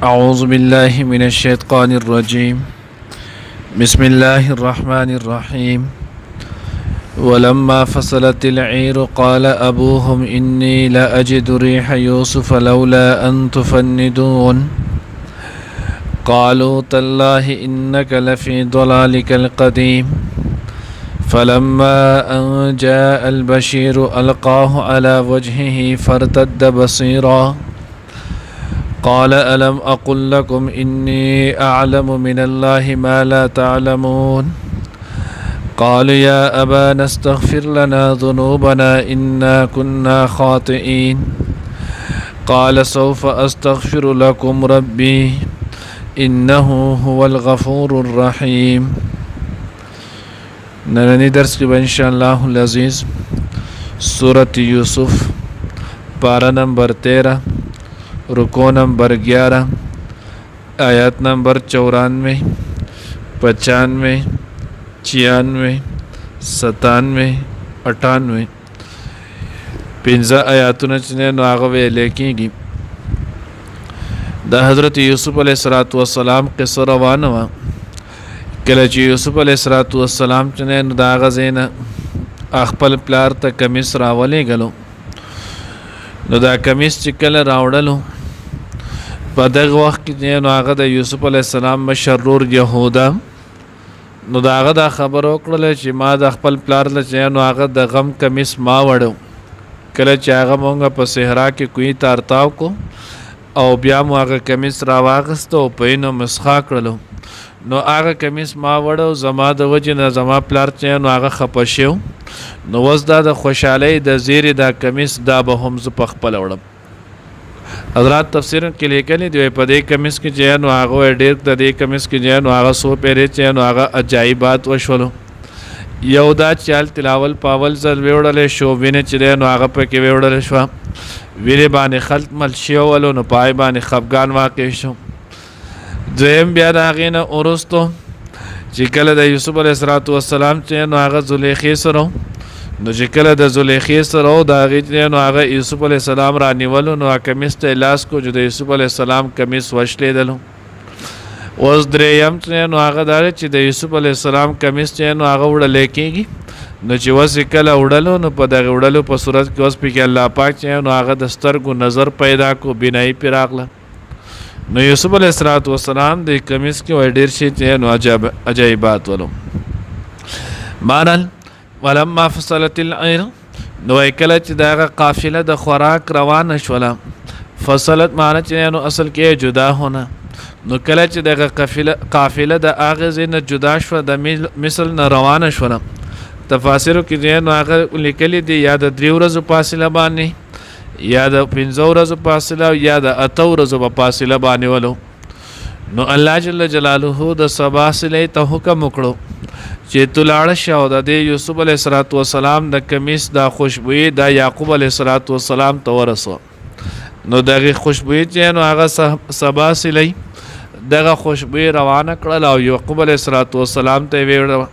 أعوذ بالله من الشيطان الرجيم. بسم الله الرحمن الرحيم. ولما فصلت العير قال أبوهم إني لأجد ريح يوسف لولا أن تفندون قالوا تالله إنك لفي ضلالك القديم فلما أن جاء البشير ألقاه على وجهه فارتد بصيرا قال ألم أقل لكم إني أعلم من الله ما لا تعلمون قالوا يا أبانا استغفر لنا ذنوبنا إنا كنا خاطئين قال سوف أستغفر لكم ربي إنه هو الغفور الرحيم. نننی درس کی انشاءاللہ العزیز سورۃ یوسف پارہ نمبر 13 رکوع نمبر 11 آیات نمبر 94 95 96 97 98 پنځه آیاتونه چې نو هغه ویل کېږي د حضرت یوسف علیه السلام قصه روانه وه. کله چې یوسف علیه السلام چې نو د هغه ځای نه خپل پلار ته کمیس راولېږلو، نو دا کمیس چې کله راوړلو په دغه وخت کې نو هغه د یوسف علیه السلام مشر ورور یهودا نو د هغه دا خبر وکړله چې ما د خپل پلار له چې نو هغه د غم کمیس ما وړو. کله چې هغه مونږ په صحرا کې کوی تارتاو کو او بیا مو هغه کمیس راواغسته او په نو مسخا کړلو، نو هغه کمیس ما وړو زما د وجې نه زما پلار چې نو هغه خفه شو، نو اوس دا د خوشحالۍ د زیرې دا کمیس دا به هم زه په خپله وړم. حضرات تفسیر کې لیکلي دی په دې کمیس کې چې نو هغه ډېر د دې کمیس کې چې نو هغه څو پیرې چې نو هغه عجایبات وشولو. یو دا چې هلته لاول په اول ځل ویوړلی شو، وینې چې نو هغه پکې ویوړلی شوه، وینې باندې خلط مل شولو، نو پای باندې خفګان واقع شو. دویم بیا د هغې نه وروستو چې کله د یوسف علیه السلام چې نو هغه زلیخې سره نو چې کله د زلیخې سره و د هغې چې نو هغه یوسف علیه السلام رانیولو، نو کمیس ته لاس کو چې د یوسف علیه السلام کمیس وشلېدلو. اوس درېیم چې نو هغه دا چې د یوسف علیه السلام کمیس چې نو هغه وړلی کېږي، نو چې اوس یې کله وړلو نو په دغه وړلو په صورت کې اوس پکې الله پاک چې نو هغه د سترګو نظر پیدا کو، بینایي پرې راغله. نو یوسف علیه السلام د کمیس کې وایي ډېر شي چې نو عجایبات ولو. معنل ولما فصلت العیر، نو وایي کله چې د هغه قافله د خوراک روانه شوله، فصلت معنی چې نو اصل کې جدا هونه، نو کله چې دغه قافله د هغه ځای نه جدا شوه د مصر نه روانه شوله، تفاسیرو کې چې نو هغه لیکلي دي یا د 3 ورځو فاصله باندې یا د 5 ورځو فاصله یا د 8 ورځو په فاصله باندې ولو. نو الله جل جلاله د سبا صلې ته حکم وکړو چې تو لاړه شه او د یوسف علیه السلام د کمیس د خوشبویي د یعقوب علیه السلام ته ورسوه. نو دغه خوشبویي چې نو هغه سبا صلې دغه خوشبویي روانه کړل او یعقوب علیه السلام ته ویوړه.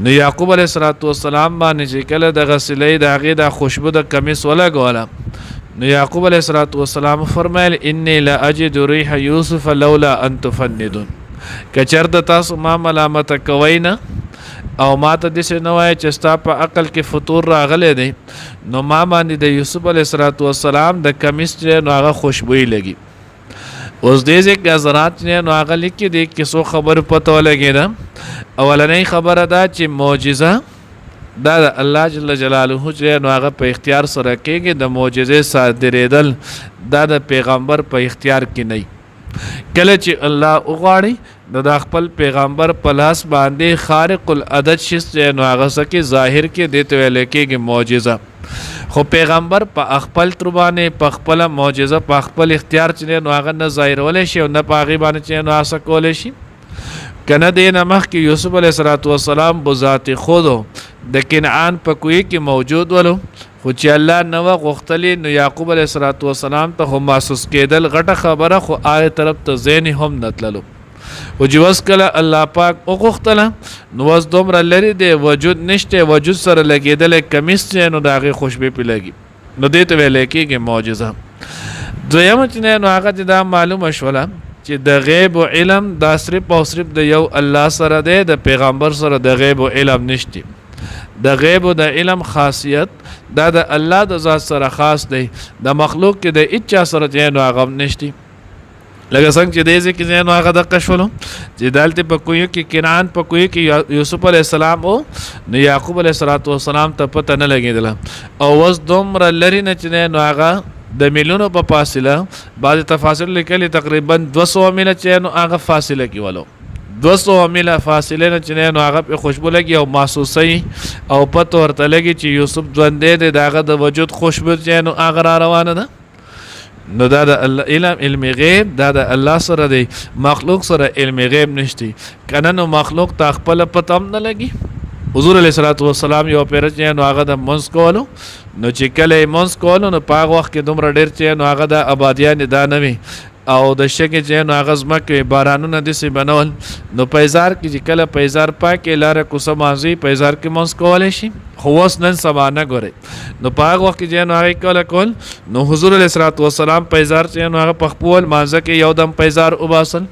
نو یعقوب علیه السلام باندې چې کله دغه صلې د هغې د خوشبو د کمیس ولګوله، نو یعقوب علیه السلام فرمایل انی لاجد ریح یوسف لولا ان تفندون، که چېرته تاسو ما ملامته کوئ نه او ما ته داسې نه وایه چې ستا په عقل کې فطور راغلی دی، نو ما باندې د یوسف علیه السلام د کمیس چې نو هغه خوشبویي لګي. اوس دې ځای کې حضرات چې نو هغه لیکي دې کې څو خبرو پته ولګېده. اولنۍ خبره دا چې معجزه دا د الله جل جلاله چې نو هغه په اختیار سره کېږي، د معجزې صادرېدل دا د پیغمبر په اختیار کې نه. کله چې الله وغواړي نو د خپل پیغمبر په لاس باندې خارق العدد شي چې نو هغه څه کې ظاهر کې دې ته ویل کېږي معجزه، خو پیغمبر په خپل تر باندې په خپله معجزه په خپل اختیار چې نو هغه نه ظاهرولی شي او نه په هغې باندې چې نو هڅه کولی شي. کنه دې نه مخکې یوسف علیه السلام بذات خودو د کنعان په کوی کې موجود ولو، خو چې الله نه وه غوښتلې نو یعقوب علیه السلام ته خو محسوس کېدل غټه خبره، خو هغې طرف ته ذهن هم نه تللو. خو چې اوس کله الله پاک وغوښتله نو اوس دومره لرې دی، وجود نشته، وجود سره لګېدلی کمیس چې نو د هغې خوشبویي پرې لګي، نو دې ته ویلی کېږي معجزه. دویم چې نو هغه دا معلومه شوله چې د غیب او علم دا صرف او صرف د یو الله سره دی، د پیغمبر سره د غیب او علم نشته. د غیب او د علم خاصیت دا د الله د ذات سره خاص دی، د مخلوق کې د اچا سره چې نو هغه نشته. لکه څنګه چې دې کې نو هغه د قشولو چې دالته په کوی کې کنعان په کوی کې یوسف علی السلام او نو یعقوب علیه السلام ته پته نه لګیدله او وس دومره لري نه چې نو هغه د میلونو په فاصله بعض تفاصیل لیکلي تقریبا 200 میله چې نو هغه فاصله کې ولو 200 میله فاصله نه چې نو هغه په خوشبو لګي او محسوسي او پته ورته لګي چې یوسف ژوند دی، دغه د وجود خوشبو چې نو هغه را روانه ده. نو دا د علم غیب دا د الله سره دی، مخلوق سره علم غیب نشتی. کنه نو مخلوق ته خپل پته هم نه لګي. حضور علیه السلام یو پیر چې نو هغه د منځ کولو نو چې کله منځ کولو نو په هغه وخت کې دومره ډیر چې نو هغه د آبادیان دا نه وي او د شګې چې نو هغه ځمکې بارانونه داسې بنول نو پیزار کې چې کله پیزار پاکې لاره کوڅه مانځي پیزار کې منځ کولی شي، خو اوس نن سبا نه ګورئ. نو په هغه وخت کې چې نو هغې کوله کول نو حضور علیه السلام پیزار چې نو هغه په خپل مانځه کې یو دم پیزار وباسل.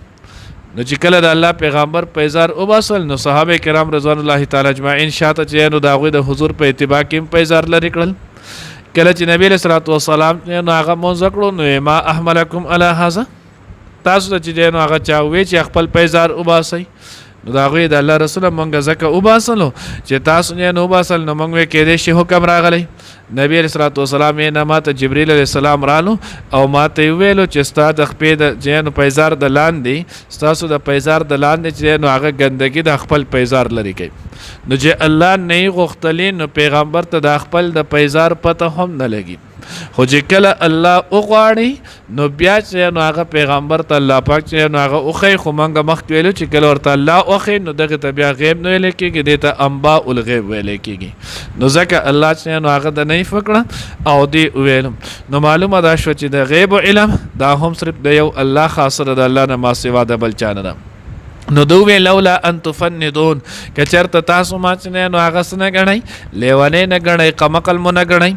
نو چې کله د الله پیغمبر پیزار وباسل نو صحابه کرام رضوان الله تعالی اجمعین شاته چې نو د هغوی د حضور په اتباع کې پیزار لرې کړل. کله چې نبی علیه السلام نو هغه مونځ کړو نو ما احملکم علی هذا، تاسو ته چې نو هغه چا وی چې خپل پیزار وباسئ نو د هغوی د الله رسول مونږ ځکه وباسلو چې تاسو نو وباسل نو مونږ کېدای شي حکم راغلی. نبی علیه السلام یې نه ماته جبریل علیه السلام رالو او ماته یې ویلو چې ستا د خپې د چې نو پیزار د لاندې ستاسو د پیزار د لاندې چې نو هغه ګندګي د خپل پیزار لرې کوي. نو چې الله نه غوښتلی نو پیغمبر ته د خپل د پیزار پته هم نه لګي، خو چې کله الله وغواړي نو بیا چې نو هغه پیغمبر ته الله پاک چې نو هغه وښیي. خو موږ مخکې ویلو چې کله ورته الله وښیي نو دغې ته بیا غیب نه ویلی کېږي، دې ته انباء الغیب ویلی کېږي. نو ځکه الله چې نو هغه د نه فکړه او دی ویلم نو معلومه دا شو چې د غیب علم دا هم صرف د یو الله خاص د الله نه ما سوا د بل چا نه ده. نو دوی لولا ان تفندون که چرته تاسو ما چې نو هغه څه نه ګڼئ، لیونی نه ګڼئ، قمقل مو نه ګڼئ.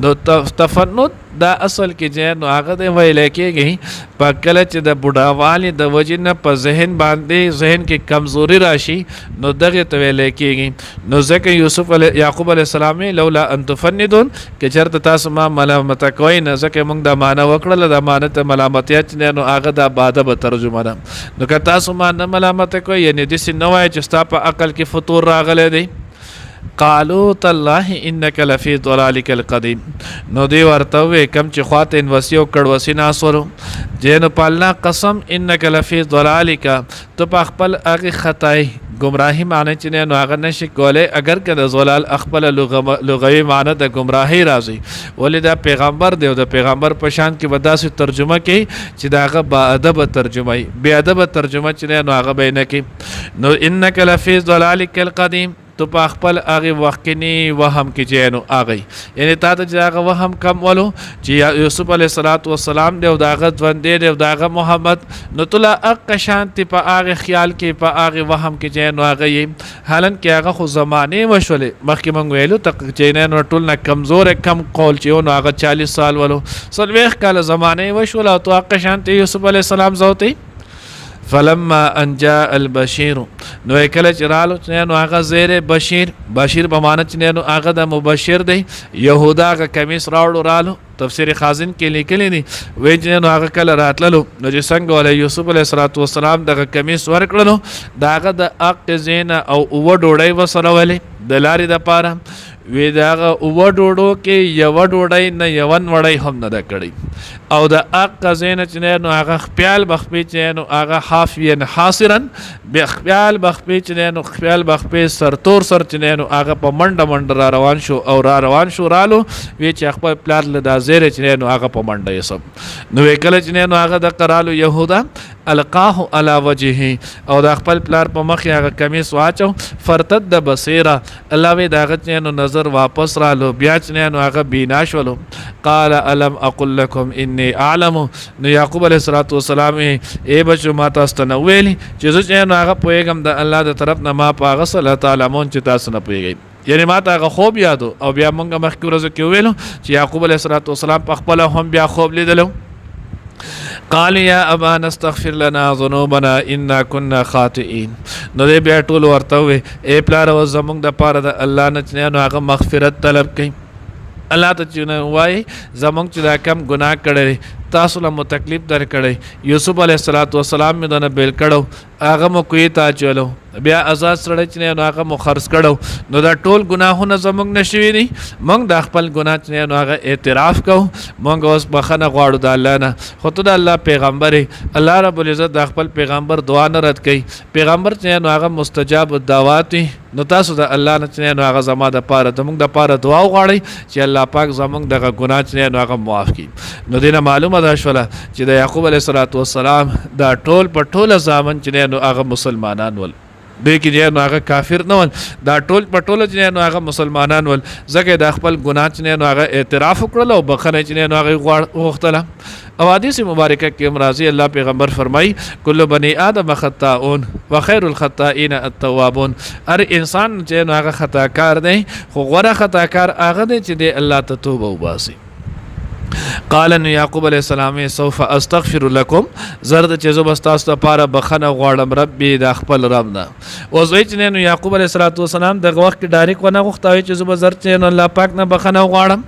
نو تفند دا اصل کې چې نو هغه د ویلی کېږي په کله چې د بوډاوالي د وجې نه په ذهن باندې ذهن کې کمزوري راشي نو دغې ته ویلی کېږي. نو ځکه یعقوب علیه السلام لولا ان تفندون که چرته تاسو ما ملامته کوئ نه ځکه موږ د معنی وکړله د معنی ته ملامتیا چې نو هغه د باده به ترجمه ده. نو که تاسو ما نه ملامته کوئ یعنې داسې نه وایئ چې ستا په عقل کې فطور راغلی دی. قالو تالله انک لفی ضلالک القدیم، نو دی ورته وی کم چې خواته انوسی او کړوسی ناسورو جنو په الله قسم انک لفی ضلالک، تو په خپل هغه خطای گمراهی معنی چې نو هغه نشي کولی اگر که د ضلال خپل لغوي معنی د گمراهی راځي. ولې دا پیغمبر دی او د پیغمبر په شان کې به داسې ترجمه کوي چې د هغه با ادبه ترجمه وي، بې ادبه ترجمه چې نو هغه به یې نه کوي. نو انک لفی ضلالک القدیم، تو په خپل هغې وختني وهم کې چې نو هغی یعنې تا ته چې هغه وهم کم ولو چې یوسف علیه السلام دی او د هغه ژوندی دی او د هغه محمد، نو تو لا هغه شانتې په هغې خیال کې په هغې وهم کې چې نو هغه یې حالن کې هغه خو زمانې وشولې. مخکې موږ ویلو چې نو ټول نه کمزوری کم قول چې نو هغه 40 سال ولو 40 کاله زمانې وشوله او تو هغه شانتې یوسف علیه السلام زوتی. فلما ان جاء البشیر، نو کله چې رالو چې نو هغه زیر بشیر په معنی چې نو هغه د مبشر دی. یهودا هغه کمیس راوړو رالو، تفسیر خازن کې لیکلی دی وایي چې نو هغه کله راتللو نو چې څنګه ولی یوسف علیه السلام دغه کمیس ورکړلو د هغه د حق زینه او اوه ډوډۍ ورسره ولې د لارې دپاره وی د هغه اوه ډوډو کې یوه ډوډۍ نه یوه نوړۍ هم نه ده کړې او د حق زینه چې نو هغه خپیال بخپې چې نو هغه حافین حاصرا خپیال بخپې چې نو خپیال بخپې سرتور سر چې نو هغه په منډه را روان شو او را روان شو رالو وی چې خپل پلار له دا زیره چې نو هغه په منډه یې سم نو کله چې نو هغه د قرالو یهودا القاه علی وجهه او د خپل پلار په مخ هغه کمیس واچو فرتد بصیره الله وی دا غته نو نظر واپس رالو بیا چې نو هغه بینا شولو. قال الم اقل لكم اني اعلم، نو یعقوب علیه السلام ای بچو ما تاسو ته نو ویلي چې زه نو هغه پوهېږم د الله د طرف نه ما په هغه څه تعلمون چې تاسو نه پوهېږئ. یعنی ما ته هغه خوب یادو او بیا مونږ مخکې ورځو کې ویلو چې یعقوب علیه السلام په خپله هم بیا خوب لیدلو قال یا ابانا استغفر لنا ذنوبنا انا كنا خاطئین. نو دې بیا ټول ورته وې اے پلار او زمونږ د پاره د الله نه چې نو هغه مغفرت طلب کړي. الله ته چې نو وایي زمونږ چې دا کم ګناه کړی تاسو له مو تکلیف در کړی. یوسف علیه السلام مې دنه بیل کړو هغه مو کوی ته اچولو بیا آزاد سړی چې نو هغه مو خرڅ کړو. نو دا ټول ګناهونه زمونږ نه شوي دي. موږ د خپل ګناه چې نو هغه اعتراف کوو. موږ اوس بخښنه غواړو د الله نه. خو ته د الله پیغمبر یې. الله رب العزت د خپل پیغمبر دعا نه رد کوي. پیغمبر چې نو هغه مستجاب الدعوات وي. نو تاسو د الله نه چې نو هغه زما د پاره زمونږ د پاره دعا وغواړئ چې الله پاک زمونږ دغه ګناه چې نو هغه معاف کړي. نو دینه معلومه ده شوله چې د یعقوب علیه السلام دا ټول په ټوله زامن چې نو هغه مسلمانان ول. دوی کې چې نو هغه کافر نه ول. دا ټول په ټوله چې نو هغه مسلمانان ول. ځکه د خپل ګناه چې نو هغه اعتراف وکړل او بخښنه چې نو هغه غوښتله. او حدیث مبارکه کې امراضی الله پیغمبر فرمای کل بنی آدم خطاؤون وخیر الخطائین التوابون. هر انسان چې نو هغه خطاکار دی خو غوره خطاکار هغه دی چې دی الله ته توبه وباسي. قال نو یعقوب علیہ السلام سوف استغفر لكم زرد چې زو بس تاسو لپاره بخنه غواړم ربي د خپل رب نه. او زوی چې نو یعقوب علیہ السلام دغه وخت ډایرک ونه غوښتاوي چې زو بزر چې نو الله پاک نه بخنه غواړم.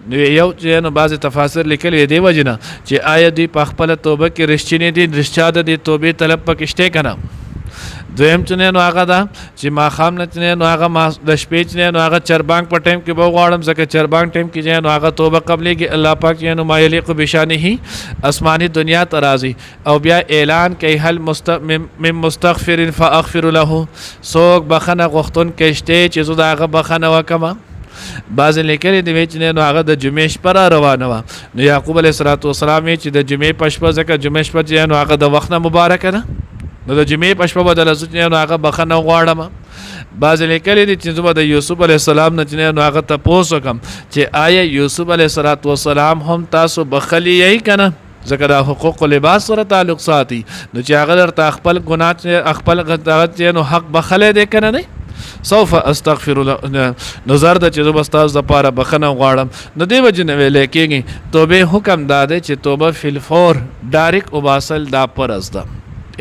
نو یو چې نو بعض تفاسیر لیکلي دی وجنه چې آیا دی په خپل توبه کې رښتینی دي رښتیا د توبې طلب پکشته کنه. دویم چې نو هغه دا چې ما خام نه چې نو هغه ما د شپې چې نو هغه چربانګ په ټیم کې به غواړم ځکه چربانګ ټیم کې چې نو هغه توبه قبلېږي الله پاک چې نو ما یلیق بشانه اسماني دنیا ته راځي او بیا اعلان کوي هل من مستغفر فاغفر له. څوک بخنه غوښتون کې شته چې زه د هغه بخنه وکم. بعض لیکلي دی چې نو هغه د جمعې شپه را روانه وه. نو یعقوب علیه السلام چې د جمعې په شپه ځکه جمعې شپه چې نو هغه د وخت نه مبارکه ده نو د جمعې په شپه به د لزو نو هغه بخښنه غواړم. بعض لیکلي دي چې زه به د یوسف علیه السلام نه نو هغه تپوس وکړم چې آیا یوسف علیه السلام هم تاسو بخښلي یې که نه ځکه د حقوق لباس سره تعلق ساتي. نو چې هغه درته خپل ګناه خپل نو حق بخښلی دی که نه دی. سوف استغفر نظر د چې زه بس تاسو دپاره بخښنه غواړم. نو دې وجې نه ویلی کېږي توبې حکم دا دی چې توبه فی الفور ډایرک وباسل دا فرض ده.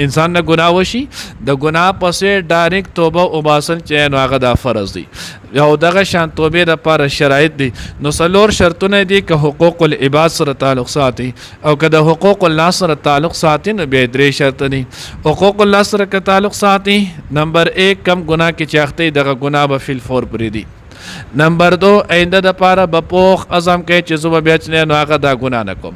انسان نه ګناه وشي د ګناه پسې ډایرک توبه وباسل چې نو هغه دا فرض دی. او دغه شان توبې دپاره شرایط دي. نو څلور شرطونه دي که حقوق العباد سره تعلق ساتي او که د حقوق الله سره تعلق ساتي نو بیا درې شرط دي. حقوق الله سره که تعلق ساتي نمبر 1 کم ګناه کې چې اخته دغه ګناه به فی الفور پرېږدي. نمبر 2 آینده د پاره بپوخ عزم کوي چې زه به بیا چې نو هغه دا ګناه نه کوم.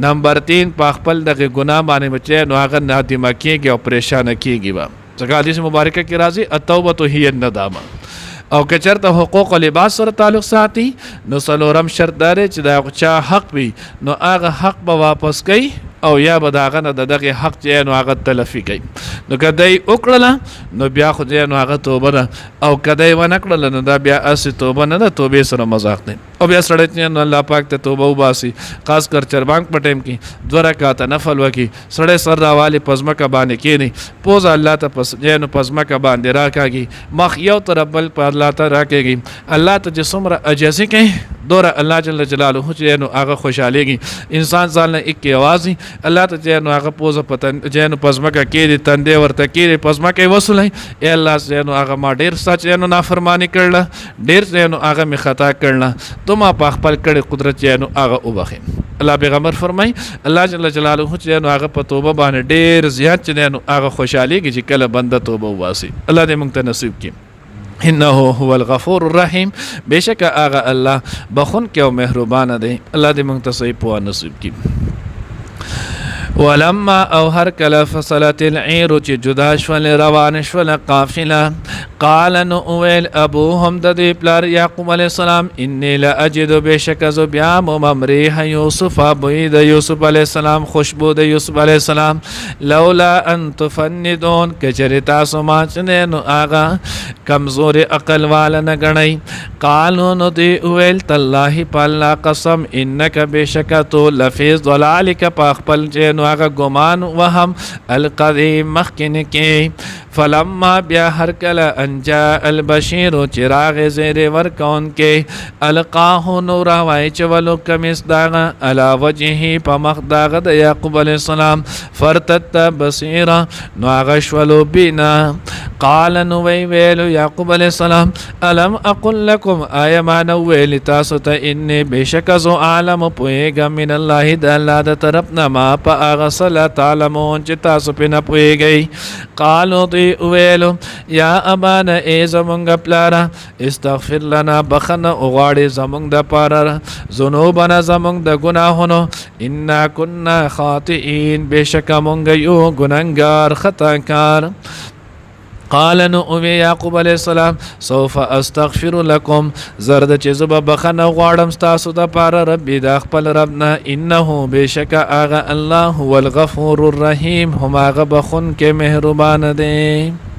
نمبر 3 په خپل دغه ګناه باندې بچی نو هغه نادمه کېږي او پریشانه کېږي به ځکه حدیث مبارکه کې راځي التوبه هی الندامه. او که چېرته حقوق لباس سره تعلق ساتي نو څلورم شرط دا دی چې د چا حق وي نو هغه حق به واپس کوي او یا به د هغه نه د دغې حق چې نو هغه تلفي کوي. نو که دی وکړله نو بیا خو نو هغه توبه ده او که دی ونه کړله نو دا بیا هسې توبه نه ده توبې سره مذاق دی. او بیا سړی چې نو الله پاک ته توبه وباسي خاص کر چربانګ په ټایم کې 2 رکعاته نفل وکړي سړی سر راوالي په ځمکه باندې کښېني پوزه الله ته په ځمکه باندې راکاږي مخ یو طرف بل په الله ته راکېږي. الله ته چې څومره عجزي کوي دوره الله جل جلاله چې نو هغه خوشحالېږي. انسان ځان نه اکې اوازي الله ته چې نو هغه پوزه چې نو په ځمکه کېږي تندې ورته کېږي په ځمکه یې وسولئ ای الله چې نو هغه ما ډېر ستا چې نو نافرماني کړله ډېر چې نو هغه مې خطا کړله تو ما په خپل کړي قدرت چې نو هغه وبخې. الله پیغمبر فرمای الله جل جلاله چې نو هغه په توبه باندې ډېر زیات چې نو هغه خوشحالېږي چې کله بنده توبه وباسي. الله دې موږ ته نصیب کړي. انه هو الغفور الرحیم بشک هغه الله بخون کې او مهربان دی. الله دې موږ ته صحیح پوهه نصیب کړي. ولما او هر کله فصلت العیر چې جدا شول روان شول قافله قال نو اویل ابوهم د دې پلار یعقوب علیه السلام انی لاجد بشک ز بیا ممریح یوسف ابوی د یوسف علیه السلام خوشبو د یوسف علیه السلام لولا ان تفندون کچری تاسو ما چنه نو آغا کمزور عقل والا نه غنئ. قالو نو دی اویل تالله پالله قسم انک بشک تو لفی ضلالک په خپل نو هغه ګمان وهم القدیم مخکن کې فلما بیا هر کله انجا البشیر چراغ زیر ورکون کې القاه نور وای چولو کمیس داغه علا وجهه په مخ داغه د یعقوب علیہ السلام فرتت بصیرا نو هغه شولو بینا قال نو ویلو یعقوب علیہ السلام الم اقل لكم آیا ما نو ویل تاسو ته ان بشک زو عالم پویګه من الله د الله د طرفنا ما په هغه صلا تعلمون چې تاسو په نه پویګی قالو ویلو یا ابانا ای زمونږ پلارا استغفر لنا بخنه وغواړي زمونږ د پاره ذنوبنا زمونږ د ګناهونو انا كنا خاطئین بشک مونږ یو ګناهګار خطاکار قال نو اوی یعقوب علیہ السلام سوف استغفر لكم زرد چې زب بخنه غواړم تاسو د پاره ربي د خپل ربنا انه بشک اغه الله هو الغفور الرحیم هم هغه بخون کې مهربان دی